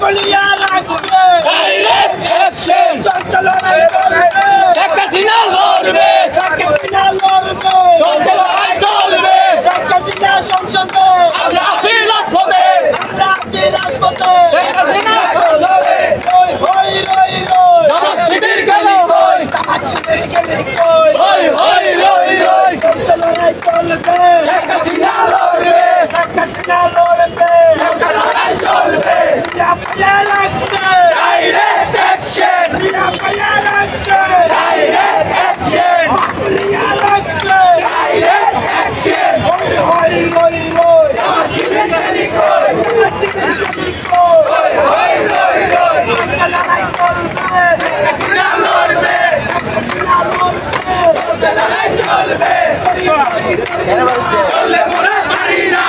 Peculiar action! Direct action! Chakka লড়াই করবে! শেখ হাসিনা লড়বে! শেখ হাসিনা লড়বে! চলছে লড়াই চলবে! শেখ হাসিনা সংসদে! আমরা আছি রাজপথে! আমরা আছি রাজপথে! শেখ হাসিনা সংসদে! হই হই রই রই! জামাত শিবির গেলি কই! জামাত শিবির গেলি কই! হই হই রই রই! চলছে লড়াই চলবে! শেখ হাসিনা লড়বে! শেখ হাসিনা লড়বে! চলছে লড়াই চলবে! Peculiar action! Direct action! Peculiar action! Direct action! Peculiar action! Direct action! হই হই রই রই! জামাত শিবির গেলি কই! জামাত শিবির গেলি কই! হই হই রই রই! চলছে লড়াই চলবে! শেখ হাসিনা লড়বে! হাসিনা লড়বে! চলছে লড়াই চলবে! চললে মোরা ছাড়ি না!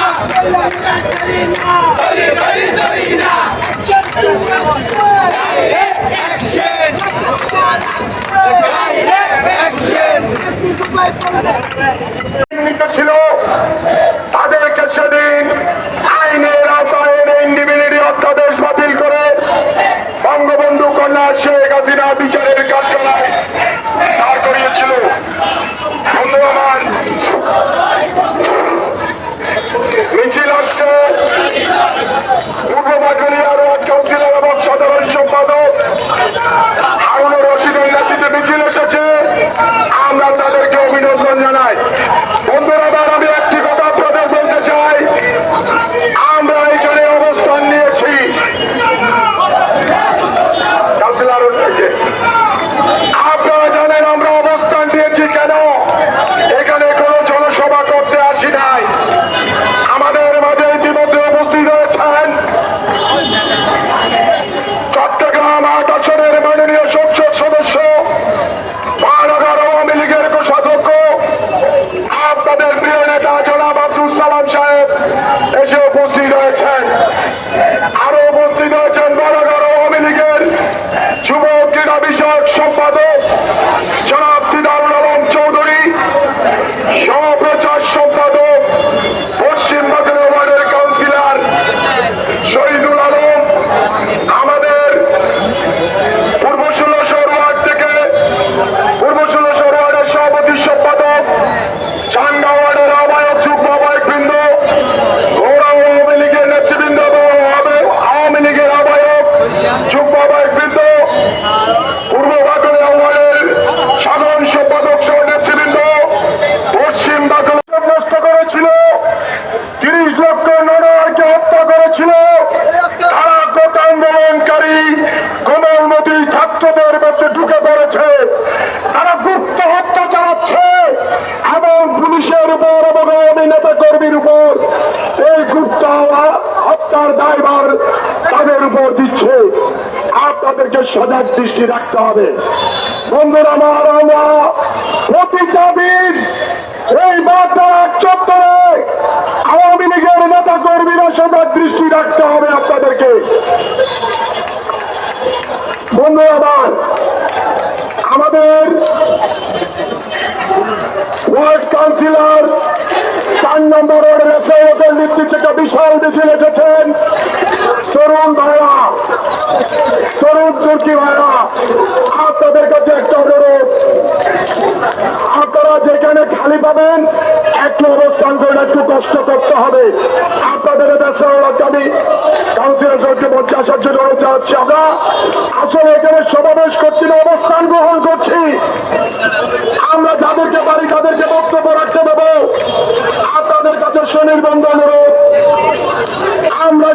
ধরি ধরি ধরি না! Direct action! Direct action! ছিল তাদেরকে সেদিন আইনের আওতায় এনে ইন্ডিভিজুয়ালি অধ্যাদেশ বাতিল করে বঙ্গবন্ধু কন্যা শেখ হাসিনা বিচারের কার্যালয় দাঁড় করিয়েছিল। বন্ধু আমার, মিছিল আসছে পূর্ব বাকলিয়ার ওয়ার্ড কাউন্সিলর এবং সাধারণ সম্পাদক হারুনুর রশিদের নেতৃত্বে মিছিল এসেছে। আমরা তাদেরকে অভিনন্দন জানাই। বন্ধুরা, আবার আমি একটি কথা আপনাদের বলতে চাই, আমরা এখানে অবস্থান নিয়েছি। কাউন্সিলর, আপনারা জানেন আমরা অবস্থান নিয়েছি কেন? এখানে কোনো জনসভা করতে আসি নাই। আমাদের মাঝে ইতিমধ্যে উপস্থিত হয়েছেন চট্টগ্রাম ৮ আসনের মাননীয় সংসদ সদস্য, মহানগর আওয়ামী লীগের কোষাধ্যক্ষ, আপনাদের প্রিয় নেতা জনাব আব্দুল সালাম সাহেব এসে উপস্থিত হয়েছেন। আরো উপস্থিত হয়েছেন মহানগর আওয়ামী লীগের যুব ক্রীড়া বিষয়ক সম্পাদক জনাব দিদারুল আলম চৌধুরী, সহপ্রচার সম্পাদক পশ্চিম বাকলিয়া ওয়ার্ডের কাউন্সিলর শহীদুল আলম, আমাদের পূর্ব ১৬ ওয়ার্ড থেকে পূর্ব ১৬ ওয়ার্ডের সভাপতি সম্পাদক, চাঙ্গা ওয়ার্ডের আহ্বায়ক, যুগ্ম আহ্বায়ক বৃন্দ, ঘোড়া আওয়ামী লীগের নেতৃবৃন্দ, আওয়ামী লীগের আহ্বায়ক, যুগ্ম আহ্বায়ক বৃন্দ, পূর্ব বাকলিয়া ওয়ার্ডের সাধারণ সম্পাদক সহ নেতৃবৃন্দ, পশ্চিম বাকলিয়া নষ্ট করেছিল, ৩০ লক্ষ নরনারীকে হত্যা করেছিল। তারা গোটা আন্দোলনকারী কোমলমতি ছাত্রদের মধ্যে ঢুকে পড়েছে। তারা গুপ্ত হত্যা চালাচ্ছে এবং পুলিশের উপর এবং আওয়ামী নেতা কর্মীর উপর এই গুপ্ত হত্যার দায়ভার তাদের উপর দিচ্ছে। আপনাদেরকে সজাগ দৃষ্টি রাখতে হবে। বন্ধুরা আমার, আমরা প্রতিটা দিন এই বার্তা চত্বরে আওয়ামী লীগের নেতা কর্মীরা সজাগ দৃষ্টি রাখতে হবে আপনাদেরকে। বন্ধু আমার, আমাদের ওয়ার্ড কাউন্সিলর ৪ নম্বর ওয়ার্ডের এসআইদের নেতৃত্বে একটা বিশাল মিছিল এসেছেন। তরুণ ভাইরা, তরুণ তুর্কি ভাইরা, আপনাদের কাছে একটা অনুরোধ, আপনারা যেখানে খালি পাবেন একটু অবস্থান করে একটু কষ্ট করতে হবে। আপনাদের আমি কাউন্সিলর সাহেবকে মঞ্চে আসার জন্য অনুরোধ জানাচ্ছি। আমরা আসলে এখানে সমাবেশ করছি না, অবস্থান গ্রহণ করছি। আমরা যাদেরকে পারি তাদেরকে বক্তব্য রাখতে দেবো। আপনাদের কাছে সুনির্বন্ধ অনুরোধ, আমরা